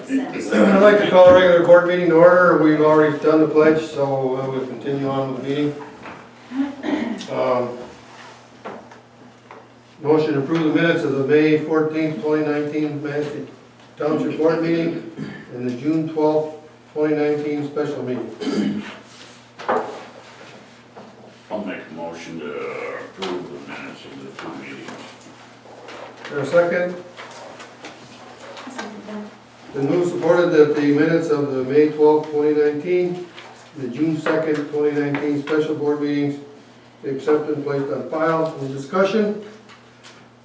sense. I'd like to call a regular board meeting to order. We've already done the pledge, so we'll continue on with the meeting. Motion to approve the minutes of the May 14th, 2019 Manistee Township Board meeting and the June 12th, 2019 special meeting. I'll make a motion to approve the minutes of the two meetings. Is there a second? Been moved, supported that the minutes of the May 12th, 2019, the June 2nd, 2019 special board meetings be accepted and placed on file. Any discussion?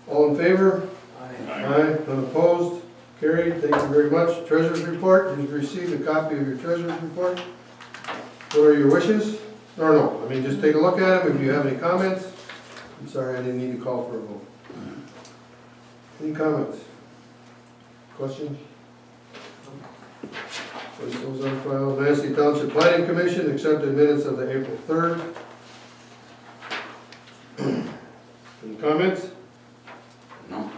All in favor? Aye. None opposed? Carried. Thank you very much. Treasurer's report. You've received a copy of your treasurer's report. What are your wishes? Or no, I mean, just take a look at them. If you have any comments. I'm sorry, I didn't need to call for a vote. Any comments? Questions? Place those on file. Manistee Township Planning Commission accepted minutes of the April 3rd. Any comments? No?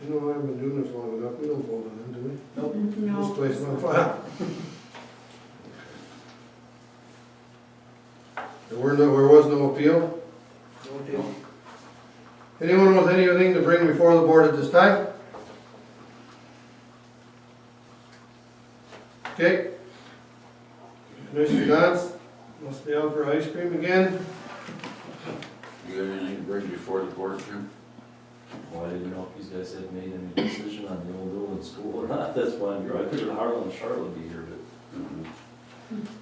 You know, I haven't been doing this long enough. We don't vote on them, do we? No. Just place them on file. There was no appeal? No deal. Anyone with anything to bring before the board at this time? Okay. Commissioner Dodds, must be out for ice cream again. You got anything to bring before the board, Jim? Well, I didn't know if you guys had made any decision on the old building school or not, that's why I'm here. I figured Harlan and Charlotte would be here,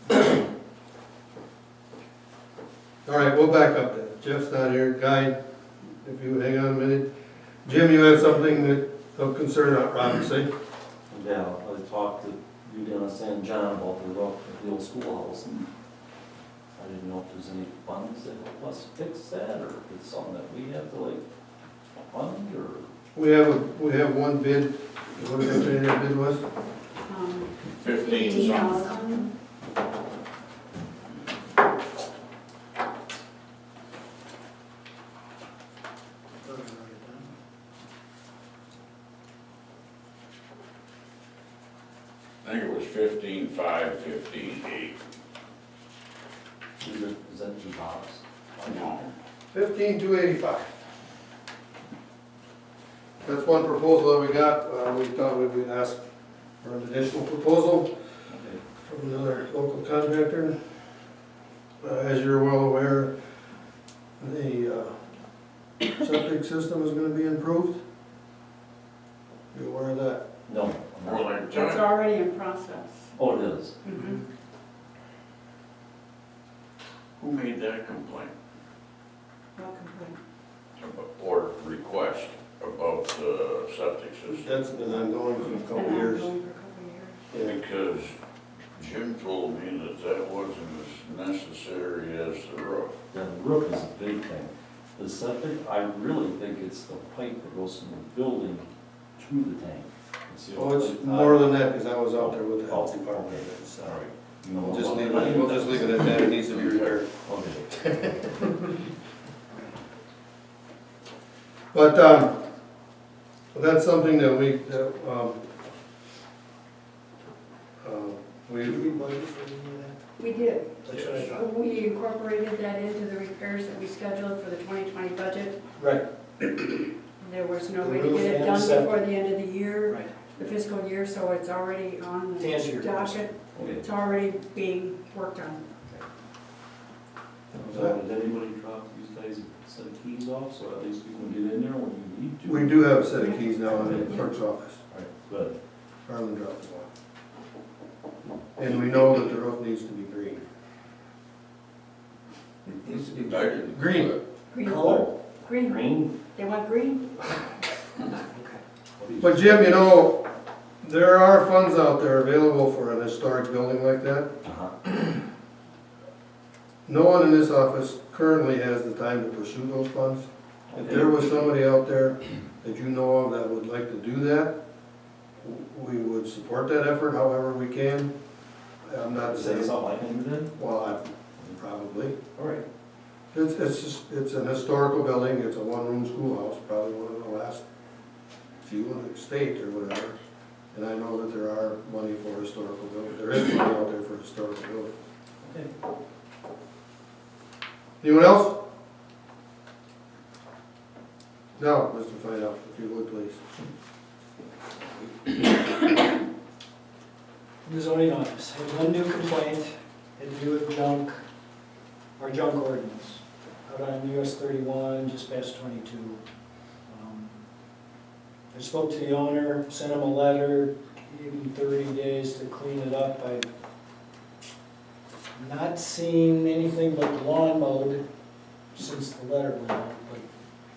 but. All right, we'll back up then. Jeff's not here. Guy, if you would hang on a minute. Jim, you have something that of concern, obviously. Yeah, I talked to you down in San John about the roof of the old schoolhouse, and I didn't know if there's any funds that help us fix that, or if it's something that we have to like fund, or. We have one bid. What did I say that bid was? 15 something. I think it was 15.5, 15.8. Is that two box? No. 15,285. That's one proposal that we got. We thought we would ask for an additional proposal Okay. from another local contractor. As you're well aware, the septic system is going to be improved. You aware of that? No. I'm Well, not. like, It's already in process. Oh, it is? Mhm. who made that complaint No complaint. or request about the septic system? That's been ongoing for a It's couple been years. ongoing for a couple years. Yeah. Because Jim told me that that wasn't as necessary as the roof. The roof is a big thing. The septic, I really think it's the pipe that goes from the building to the tank. the Oh, only it's thing more than that, because I was out there with the health Oh, department. okay. It's, All right. We'll just leave it at that. It needs to be repaired. Okay. But that's something that we Did we budget for any of that? We did. That's what I thought. We incorporated that into the repairs that we scheduled for the 2020 budget. Right. There was no The way to roof get it and done septic. before the end of the year, Right. the fiscal year, so it's already on To answer the your docket. Okay. It's already being worked on. So did anybody drop these guys a set of keys off, so at least we can get in there when you need to? we do have a set of keys now in the clerk's office. All right, good. Harlan dropped them off. And we know that the roof needs to be green. Needs to be better. Green. Green. Color? Green. Green? They want green? But Jim, you know, there are funds out there available for an historic building like that. Uh-huh. No one in this office currently has the time to pursue those funds. If there was somebody out there that you know of that would like to do that, we would support that effort however we can. I'm not Is that saying, something I can do then? well, probably. All right. It's an historical building, it's a one-room schoolhouse, probably one of the last few state or whatever. And I know that there are money for historical buildings, there is money out there for historical buildings. Okay. Anyone else? No, Mr. Fidel, if you would please. The zoning office, had one new complaint, had to do with junk, our junk ordinance, out on US 31, just past 22. I spoke to the owner, sent him a letter, gave him 30 days to clean it up. I've not seen anything but lawn mowed since the letter went out, but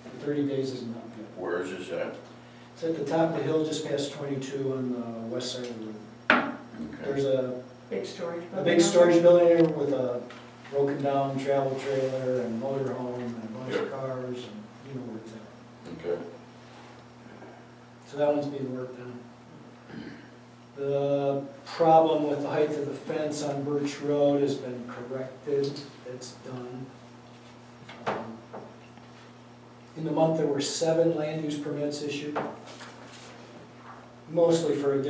the 30 days isn't up yet. Where is this at? It's at the top of the hill, just past 22 on the west side of the road. Okay. There's a Big storage building. big storage building there with a broken down travel trailer and motor home and a bunch of cars and you know where it's at. Okay. So that one's being worked on. The problem with the height of the fence on Birch Road has been corrected, it's done. In the month, there were 7 land use permits issued, mostly for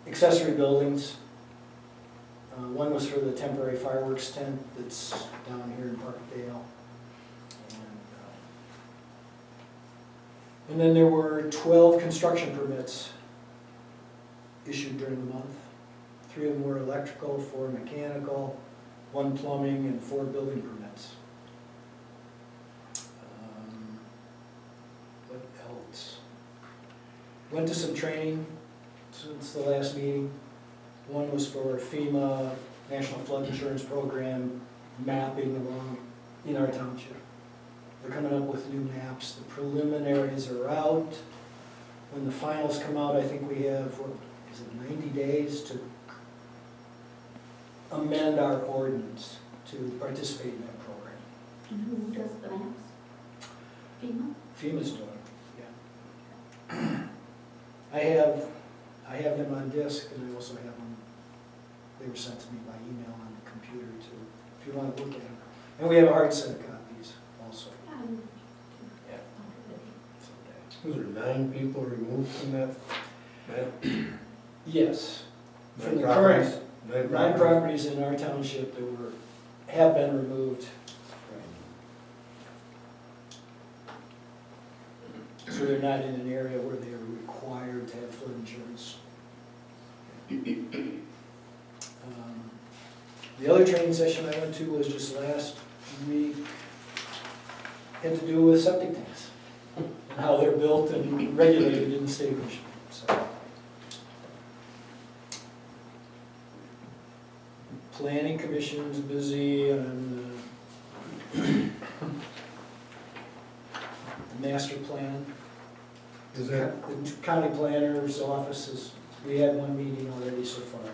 accessory buildings. One was for the temporary fireworks tent that's down here in Parkdale. And then there were 12 construction permits issued during the month. 3 of them were electrical, 4 mechanical, 1 plumbing, and 4 building permits. What else? Went to some training since the last meeting. One was for FEMA, National Flood Insurance Program, mapping along in our township. They're coming up with new maps. The preliminaries are out. When the finals come out, I think we have, what, is it 90 days to amend our ordinance to participate in that program. And who does the maps? FEMA? FEMA's doing it, yeah. I have them on disk, and I also have them, they were sent to me by email on the computer too, if you want to look at them. And we have a hard set of copies also. Yeah. Was there 9 people removed from that? Yes. From the 9 current, properties? 9 properties in our township that have been removed. So they're not in an area where they are required to have flood insurance. The other training session I went to was just last week, had to do with septic tanks and how they're built and regulated in the state of Michigan. So, Planning Commission's busy on the master plan. Is that, The county planner's offices, we had one meeting already so far.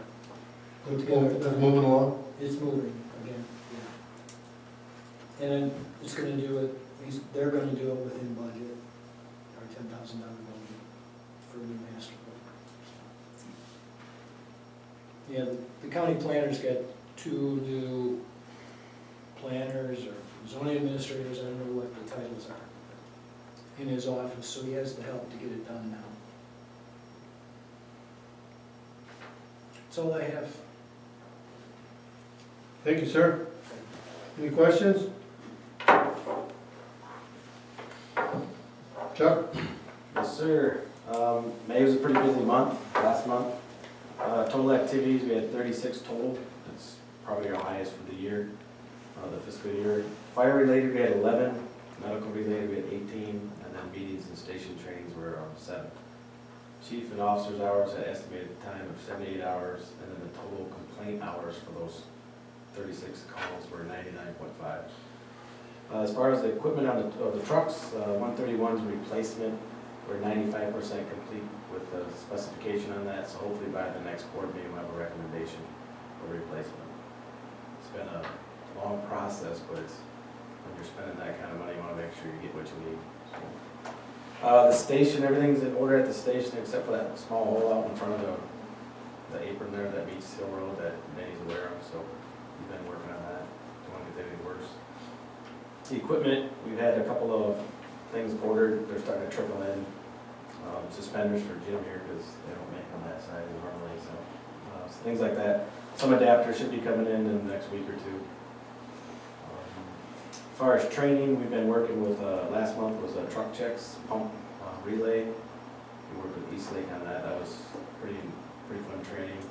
Put together- that's moving along? It's moving again, yeah. And then it's gonna do it, they're gonna do it within budget, our $10,000 budget for a new master plan. Yeah, the county planner's got 2 new planners or zoning administrators, I don't know what the titles are, in his office, so he has the help to get it done now. That's all I have. Thank you, sir. Any questions? Chuck? Yes, sir. May was a pretty busy month, last month. Total activities, we had 36 total. That's probably our highest for the year, the fiscal year. Fire related, we had 11. Medical related, we had 18. And then meetings and station trainings were 7. Chief and officers' hours at estimated time of 78 hours. And then the total complaint hours for those 36 calls were 99.5. As far as the equipment on the trucks, 131's replacement, we're 95% complete with the specification on that, so hopefully by the next board meeting we'll have a recommendation for replacement. It's been a long process, but when you're spending that kind of money, you want to make sure you get what you need. The station, everything's in order at the station except for that small hole out in front of the apron there that meets Hill Road that Danny's aware of, so we've been working on that. Don't want to get any worse. The equipment, we've had a couple of things ordered, they're starting to trickle in. suspenders for Jim here, because they don't make them that size normally, so things like that. Some adapters should be coming in the next week or two. As far as training, we've been working with, last month was a truck checks, pump relay. We worked with Eastlake on that. That was pretty fun training.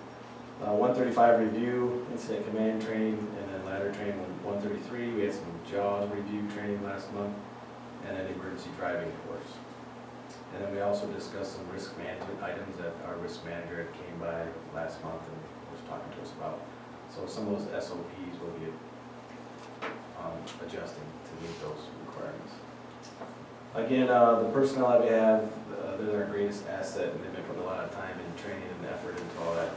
135 review, incident command training, and then ladder training with 133. We had some JAWS review training last month, and then emergency driving course. And then we also discussed some risk management items that our risk manager had came by last month and was talking to us about. So some of those SOPs will be adjusting to meet those requirements. Again, the personnel that we have, they're our greatest asset, and they've been putting a lot of time and training and effort into all that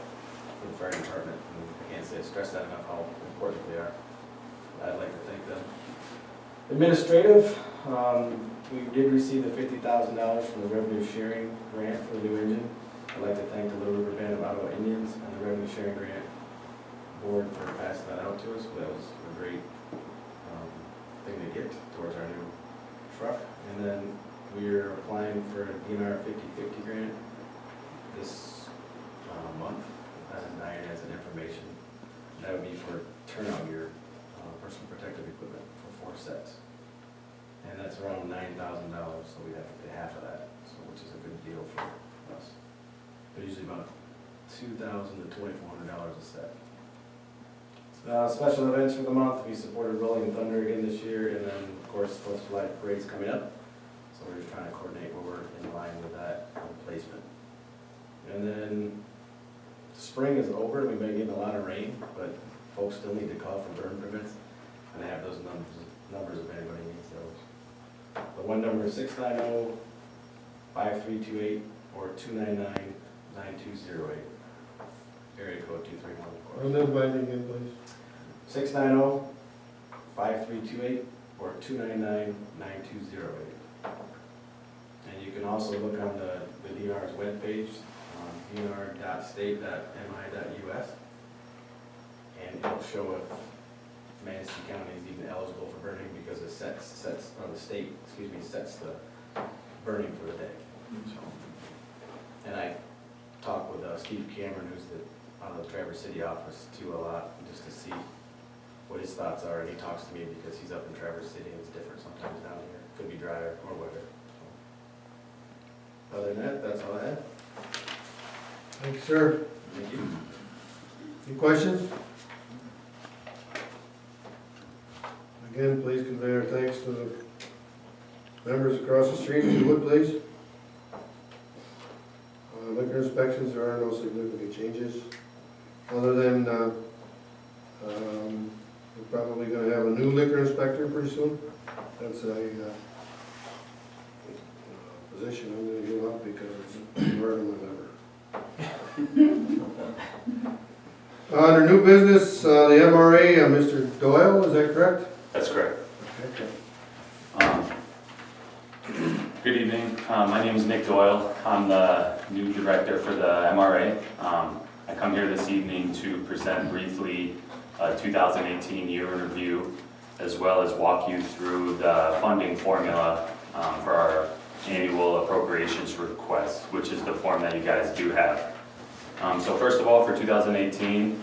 for the fire department. And I can't stress that enough how important they are. I'd like to thank them. Administrative, we did receive the $50,000 from the revenue sharing grant for the new engine. I'd like to thank the Little River Band of Ottawa Indians and the revenue sharing grant board for passing that out to us. That was a great thing to get towards our new truck. And then we're applying for a DNR 50/50 grant this month. Diane has an information. That would be for turnout gear, personal protective equipment for 4 sets. And that's around $9,000, so we'd have to pay half of that, so which is a good deal for us. They're usually about $2,000 to $2,400 a set. Special events for the month, we supported Rolling Thunder again this year, and then, of course, 4th of July parade's coming up. So we're just trying to coordinate where we're in line with that placement. And then, spring is over, we've been getting a lot of rain, but folks still need to call for burn permits, and I have those numbers if anybody needs those. The one number is 690-5328 or 299-9208. Area code 231, of course. Run that by me again, please. 690-5328 or 299-9208. And you can also look on the DNR's webpage, dnr.state.mi.us, and it'll show if Manistee County is even eligible for burning, because it sets the burning for the day. And I talked with Steve Cameron, who's out of the Traverse City office too, a lot, just to see what his thoughts are, and he talks to me because he's up in Traverse City and it's different sometimes down here. Could be drier or weather. So, other than that, that's all I have. Thanks, sir. Thank you. Any questions? Again, please convey our thanks to the members across the street, if you would, please. Liquor inspections, there are no significant changes, other than we're probably going to have a new liquor inspector pretty soon. That's a position I'm going to give up because it's burning my liver. Under new business, the MRA, Mr. Doyle, is that correct? That's correct. Okay. Good evening. My name is Nick Doyle. I'm the new director for the MRA. I come here this evening to present briefly a 2018 year in review, as well as walk you through the funding formula for our annual appropriations request, which is the form that you guys do have. So first of all, for 2018,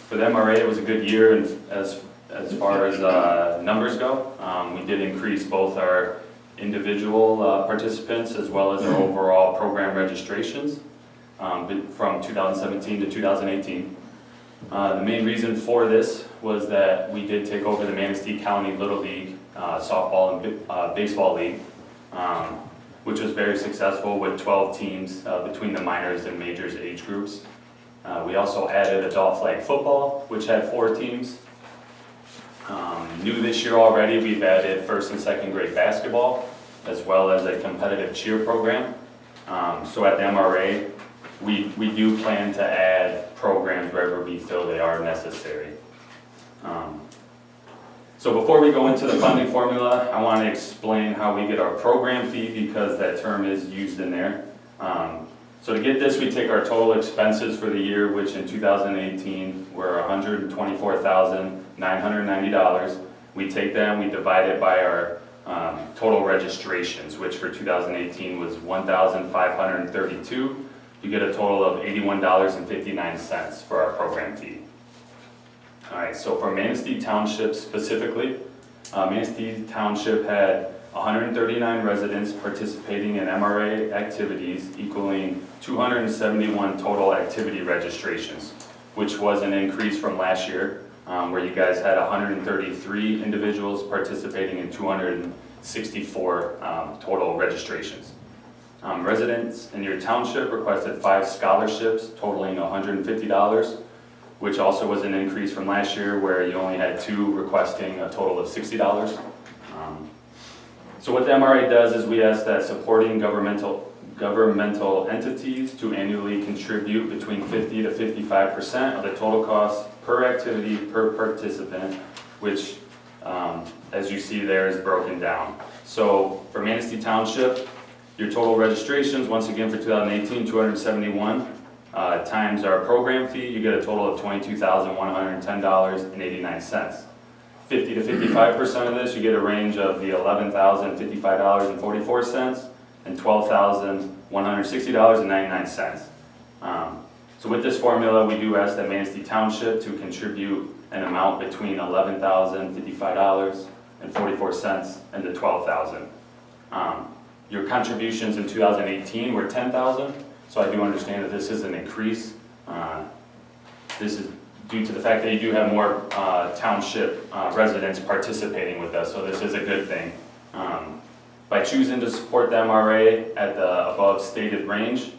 for the MRA, it was a good year as far as numbers go. We did increase both our individual participants as well as our overall program registrations from 2017 to 2018. The main reason for this was that we did take over the Manistee County Little League softball and baseball league, which was very successful with 12 teams between the minors and majors age groups. We also added adult flag football, which had 4 teams. New this year already, we've added 1st and 2nd grade basketball, as well as a competitive cheer program. So at the MRA, we do plan to add programs wherever we feel they are necessary. So before we go into the funding formula, I want to explain how we get our program fee, because that term is used in there. So to get this, we take our total expenses for the year, which in 2018 were $124,990. We take that and we divide it by our total registrations, which for 2018 was 1,532. You get a total of $81.59 for our program fee. All right, so for Manistee Township specifically, Manistee Township had 139 residents participating in MRA activities equaling 271 total activity registrations, which was an increase from last year, where you guys had 133 individuals participating in 264 total registrations. Residents in your township requested 5 scholarships totaling $150, which also was an increase from last year where you only had 2 requesting a total of $60. So what the MRA does is we ask that supporting governmental entities to annually contribute between 50 to 55% of the total cost per activity per participant, which as you see there is broken down. So for Manistee Township, your total registrations, once again for 2018, 271, times our program fee, you get a total of $22,110.89. 50 to 55% of this, you get a range of the $11,055.44 and $12,160.99. So with this formula, we do ask that Manistee Township to contribute an amount between $11,055.44 and the $12,000. Your contributions in 2018 were $10,000, so I do understand that this is an increase. This is due to the fact that you do have more township residents participating with us, so this is a good thing. By choosing to support the MRA at the above stated range,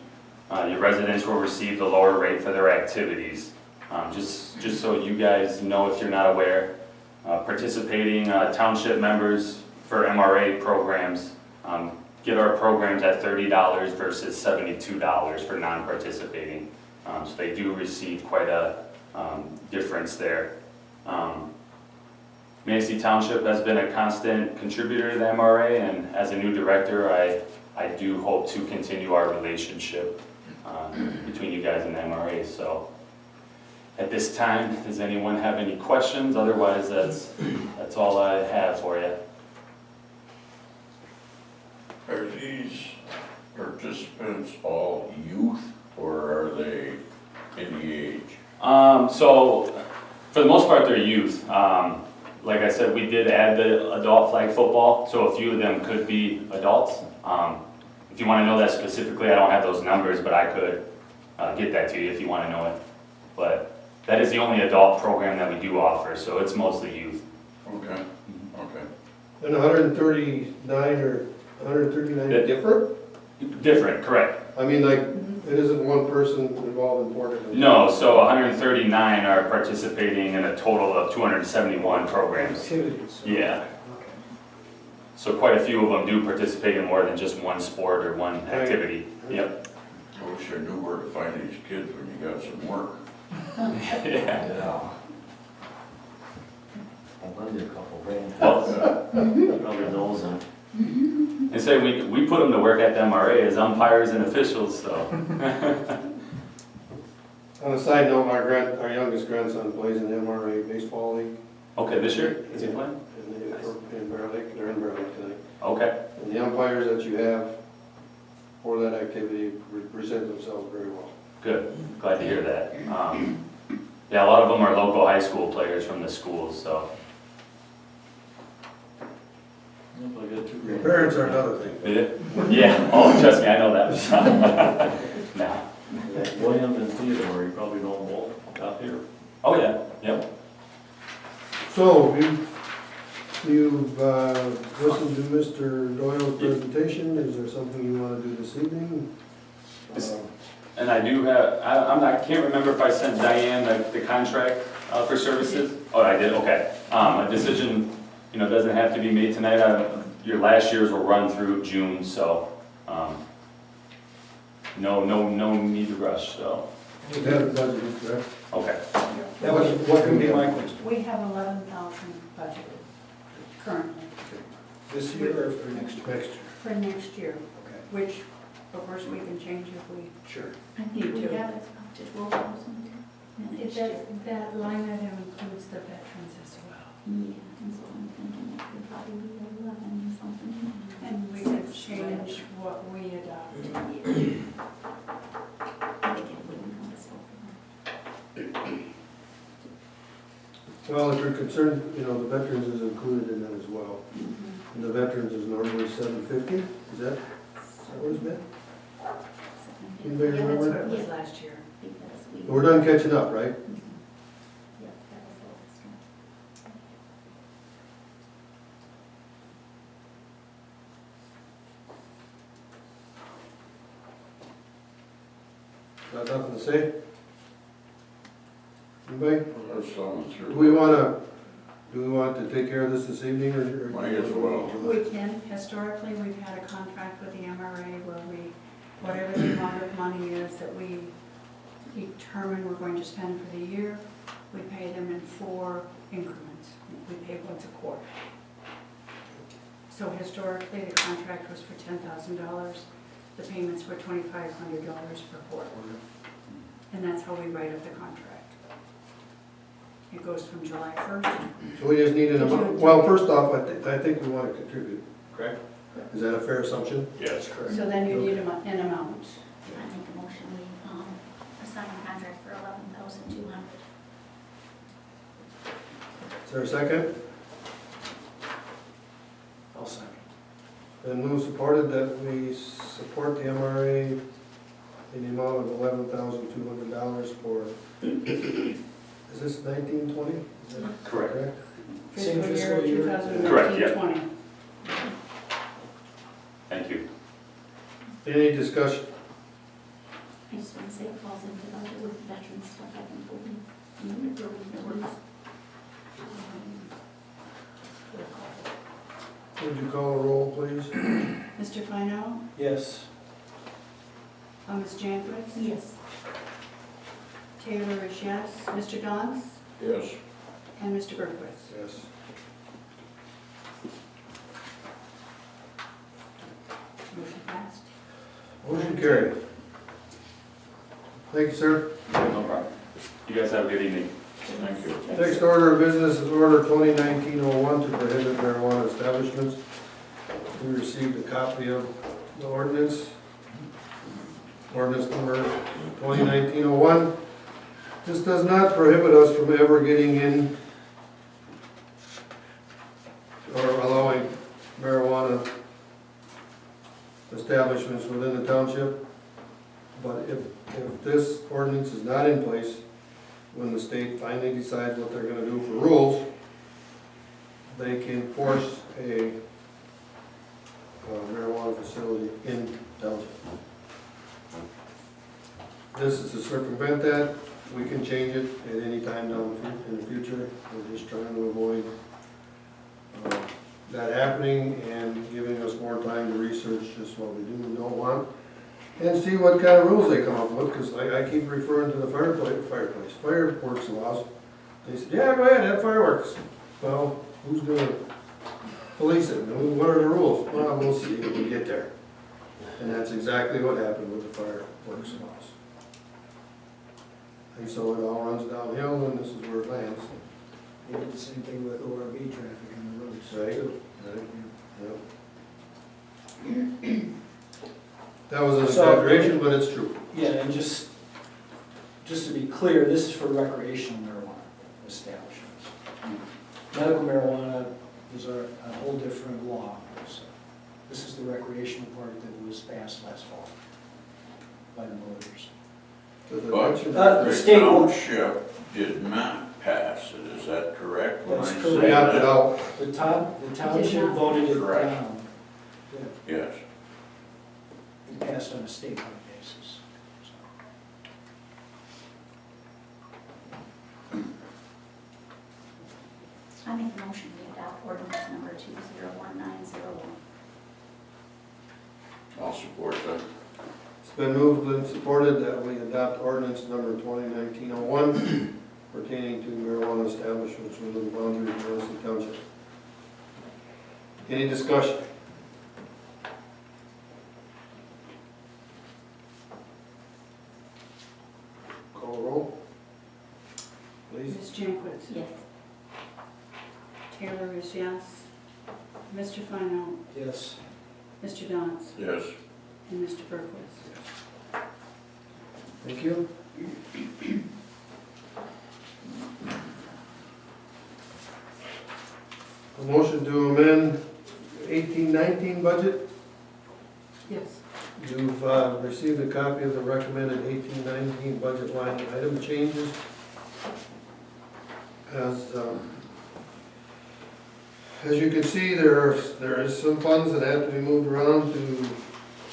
your residents will receive the lower rate for their activities. Just so you guys know, if you're not aware, participating township members for MRA programs get our programs at $30 versus $72 for non-participating. So they do receive quite a difference there. Manistee Township has been a constant contributor to the MRA, and as a new director, I do hope to continue our relationship between you guys and the MRA. So at this time, does anyone have any questions? Otherwise, that's all I have for you. Are these participants all youth, or are they any age? So for the most part, they're youth. Like I said, we did add the adult flag football, so a few of them could be adults. If you want to know that specifically, I don't have those numbers, but I could get that to you if you want to know it. But that is the only adult program that we do offer, so it's mostly youth. Okay, okay. And 139 or 139 different? Different, correct. I mean, like, it isn't one person involved in 4 different. No, so 139 are participating in a total of 271 programs. Activities. Yeah. So quite a few of them do participate in more than just one sport or one activity. Yep. I wish I knew where to find these kids when you got some work. Yeah. I'll lend you a couple grand. Well, Probably knows them. and say we put them to work at the MRA as umpires and officials, so. On a side note, our youngest grandson plays in the MRA baseball league. Okay, this year, is he playing? In Bear Lake, they're in Bear Lake tonight. Okay, And the umpires that you have for that activity present themselves very well. good, glad to hear that. Yeah, a lot of them are local high school players from the schools, so. Yep, I got 2 grand. Parents are another thing. Yeah, oh, trust me, I know that. No. William and Theodore, you probably know them both out here. Oh, yeah, yep. So, you've listened to Mr. Doyle's presentation. Is there something you want to do this evening? And I do have, I can't remember if I sent Diane the contract for services. Oh, I did, okay. A decision, doesn't have to be made tonight. Your last year's will run through June, so, no need to rush, so, You have it budgeted, correct? okay. That was, what can be my question? We have 11,000 budgeted currently This year or for next year? Next year. for next year, Okay, which, of course, we can change if we, sure. I think we have it up to 12,000. that line item includes the veterans as well. Yeah, and so I'm thinking it could probably be 11 or something. change what we adopted. I think it wouldn't notice over. Well, if you're concerned, you know, the veterans is included in that as well. And the veterans is normally $750, is that what it's been? Anybody Yeah, that's remember? what it was last year. Because we. We're done catching up, right? Yep, that was the last one. Got nothing to say? Anybody? Let's run through. Do we want to take care of this evening, or? Might as well. We can, historically, we've had a contract with the MRA where we, whatever the amount of money is that we determine we're going to spend for the year, we pay them in 4 increments. We pay once a quarter. So historically, the contract was for $10,000. The payments were $2,500 per quarter. And that's how we write up the contract. It goes from July 1st. So we just need an amount, well, first off, I think we want to contribute, correct? Is that a fair assumption? Yes. So then you need an amount. I make a motion, we, assign a contract for $11,200. Is there a second? I'll second. Been moved, supported that we support the MRA in the amount of $11,200 for, is this 1920? Is that Correct. Same Fiscal year 2019-20. Correct, yeah. Thank you. Any discussion? I just want to say it falls into the budget with veteran stuff, I think we'll be, Would you call a roll, please? Mr. Fino, Yes. Ms. Jankowitz. Yes. Taylor is yes. Mr. Dons Yes. and Mr. Berquist. Yes. Motion passed. Motion carried. Thank you, sir. No problem. You guys have a good evening. Thank you. Next order of business is order 2019-01 to prohibit marijuana establishments. We received a copy of the ordinance. Ordinance number 2019-01. This does not prohibit us from ever getting in or allowing marijuana establishments within the township. But if this ordinance is not in place, when the state finally decides what they're gonna do for rules, they can force a marijuana facility in township. This is to circumvent that. We can change it at any time down in the future. We're just trying to avoid that happening and giving us more time to research just what we do and don't want. And see what kind of rules they come up with, because I keep referring to the fireworks laws. They said, yeah, go ahead, have fireworks. Well, who's gonna police it? What are the rules? Well, we'll see when we get there. And that's exactly what happened with the fireworks laws. And so it all runs downhill, and this is where it lands. We did the same thing with ORV traffic on the roads. Right. too. Yep. That was an So- exaggeration, but it's true. Yeah, and just to be clear, this is for recreational marijuana establishments. Medical marijuana is a whole different law. So this is the recreational part that was passed last fall by the voters. Does it But mention- the the state will- township did not pass it, is that correct? when That's I correct. say We opted that? out. The township not. voted it Correct. down. Yes. It passed on a statewide basis. I make a motion, we adopt ordinance number 201901. I'll support that. It's been moved and supported that we adopt ordinance number 2019-01 pertaining to marijuana establishments within the boundaries of Manistee Township. Any discussion? Call roll, please. Ms. Jankowitz. Yes. Taylor is yes. Mr. Fino, Yes. Mr. Downs, Yes. and Mr. Berquist. Thank you. A motion to amend 18-19 budget. Yes. You've received a copy of the recommended 18-19 budget line item changes. As you can see, there is some funds that have to be moved around to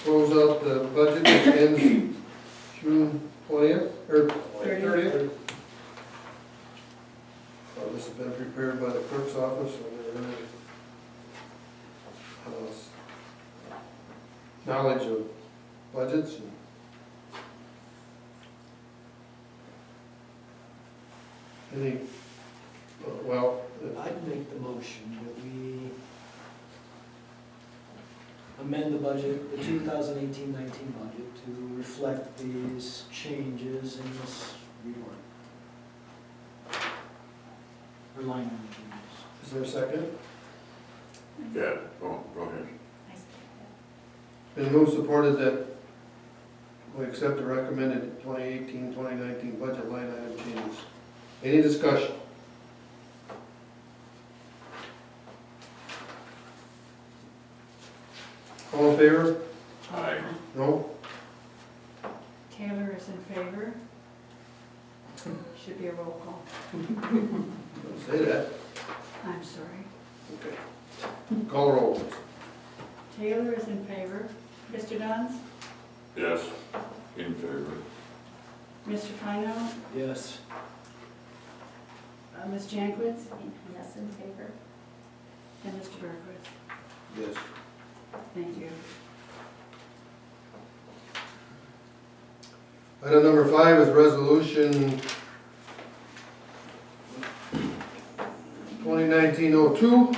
close out the budget, which ends June 20th, or 30th. This has been prepared by the clerk's office, and they're knowledge of budgets. Any, well, I'd make the motion that we amend the budget, the 2018-19 budget, to reflect these changes in this reorg. Or line item changes. is there a second? Yeah, go ahead. I see. Been moved, supported that we accept the recommended 2018-2019 budget line item changes. Any discussion? All in favor? Aye. No? Taylor is in favor. Should be a roll call. Don't say that. I'm sorry. Okay. Call roll, please. Taylor is in favor. Mr. Downs? Yes. In favor. Mr. Fino? Yes. Ms. Jankwitz? Yes, in favor. And Mr. Berquist. Yes. Thank you. Item number 5 is resolution 2019-02,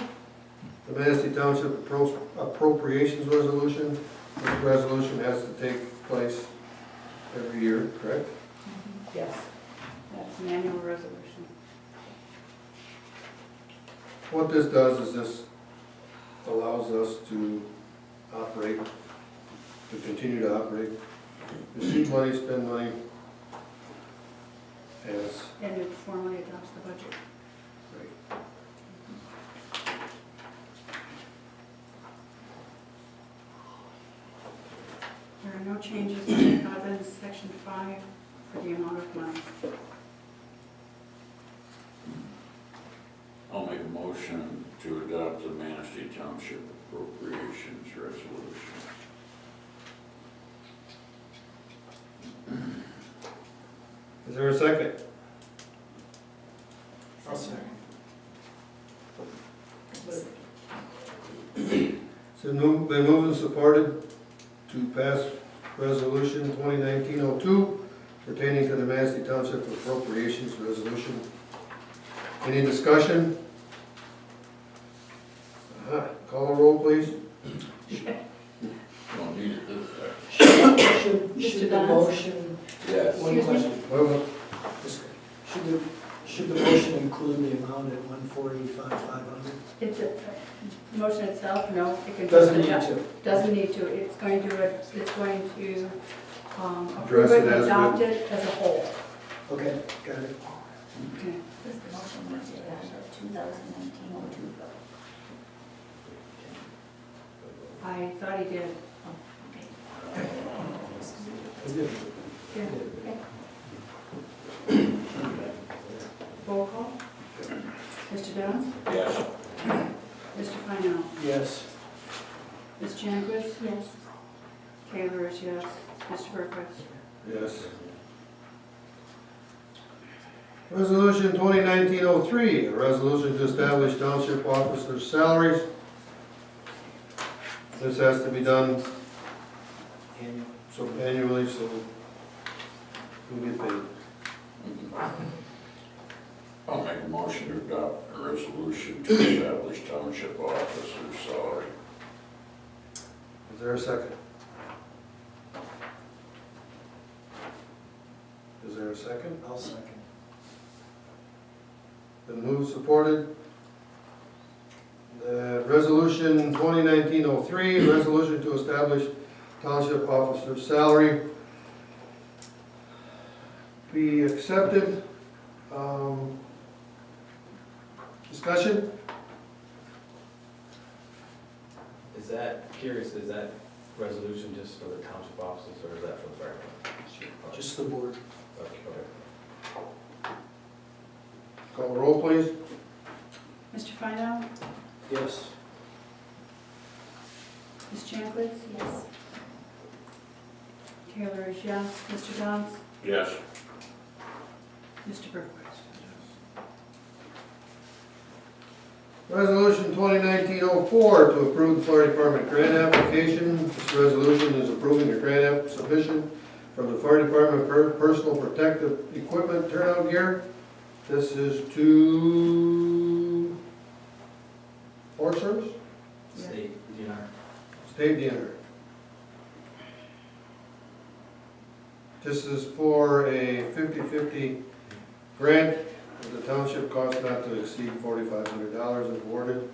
the Manistee Township appropriations resolution. This resolution has to take place every year, correct? Yes. That's an annual resolution. What this does is this allows us to operate, to continue to operate, receive money, spend money, as And it formally adopts the budget. There are no changes other than section 5 for the amount of money. I'll make a motion to adopt the Manistee Township appropriations resolution. Is there a second? I'll second. So been moved and supported to pass resolution 2019-02 pertaining to the Manistee Township appropriations resolution. Any discussion? Call a roll, please. Don't need it this time. Should the Downs? motion, Yes. one question, Well, should the motion include the amount at 145,500? It's a motion itself, no, it can. Doesn't need to. Doesn't need to, it's going to approve Address it it and as adopt it as a whole. Okay, got it. Okay. This is the motion was to add the 2019-02. I thought he did. Oh, okay. Yeah. Roll call. Mr. Downs? Yes. Mr. Fino? Yes. Ms. Jankwitz? Yes. Taylor is yes. Mr. Berquist? yes. Resolution 2019-03, a resolution to establish township officers' salaries. This has to be done annually, so we get paid. I'll make a motion to adopt a resolution to establish township officers' salary. Is there a second? Is there a second? I'll second. Been moved, supported. Resolution 2019-03, resolution to establish township officer salary. Be accepted. Discussion? Is that, curious, is that resolution just for the township offices or is that for the fire department? Just the board. Okay. Call the roll, please. Mr. Fino? Yes. Ms. Jankowitz? Yes. Taylor is yes. Mr. Downs? Yes. Mr. Berquist? Resolution 2019-04 to approve the fire department grant application. This resolution is approving a grant submission from the fire department personal protective equipment turnout gear. This is to Forest Service? State DNR. State DNR. This is for a 50-50 grant. The township cost not to exceed $4,500 if awarded.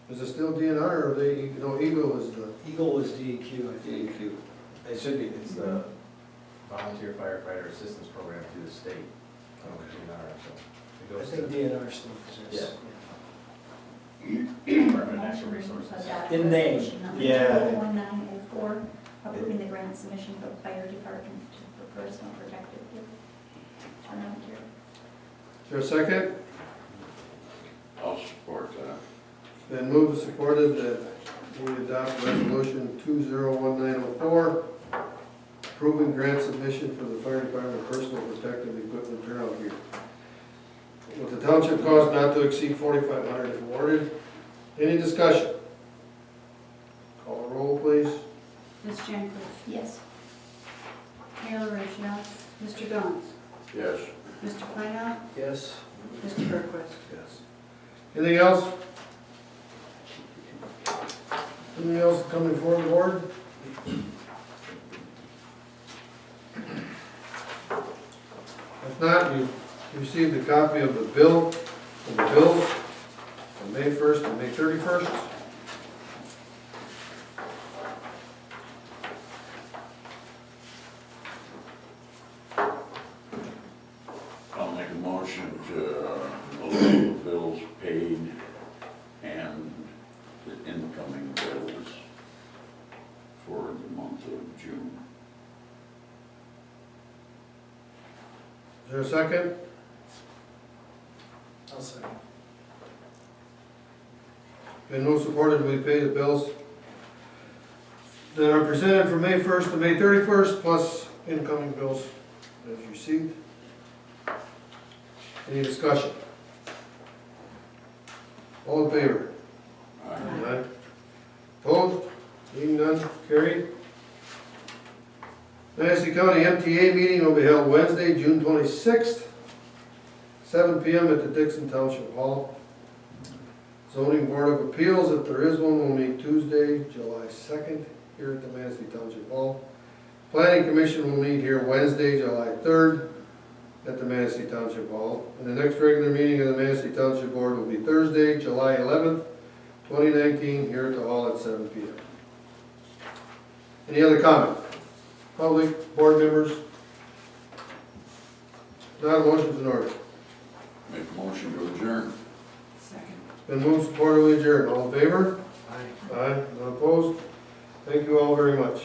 Is it still DNR or are they, Eagle is the Eagle is DEQ, I think. DEQ? It should be, it's the Volunteer Firefighter Assistance Program through the state. DNR, so it I goes think to DNR still exists. Department of Natural Resources. In name. Resolution number Yeah. 1904, approving the grant submission for the fire department for personal protective gear. Turnout gear. Is there a second? I'll support that. It's been moved and supported that we adopt resolution 201904, approving grant submission for the fire department personal protective equipment turnout gear. With the township cost not to exceed $4,500 if awarded. Any discussion? Call the roll, please. Ms. Jankowitz? Yes. Taylor is yes. Mr. Downs? Yes. Mr. Fino? Yes. Mr. Berquist? Yes. Anything else? Anything else coming before the board? If not, you received a copy of the bills from May 1st and May 31st. I'll make a motion to allow the bills paid and the incoming bills for the month of June. Is there a second? I'll second. Been no supported, we pay the bills that are presented from May 1st to May 31st, plus incoming bills as received. Any discussion? All in favor? Aye. Aye. Opposed? Being none, carried. Manistee County MTA meeting will be held Wednesday, June 26th, 7 p.m. at the Dixon Township Hall. Zoning Board of Appeals, if there is one, will meet Tuesday, July 2nd, here at the Manistee Township Hall. Planning Commission will meet here Wednesday, July 3rd, at the Manistee Township Hall. And the next regular meeting of the Manistee Township Board will be Thursday, July 11th, 2019, here at the hall at 7 p.m. Any other comments? Public, board members? Not a motion's in order. Make a motion to adjourn. Second. Been moved, supported, we adjourn. All in favor? Aye. Aye, none opposed? Thank you all very much.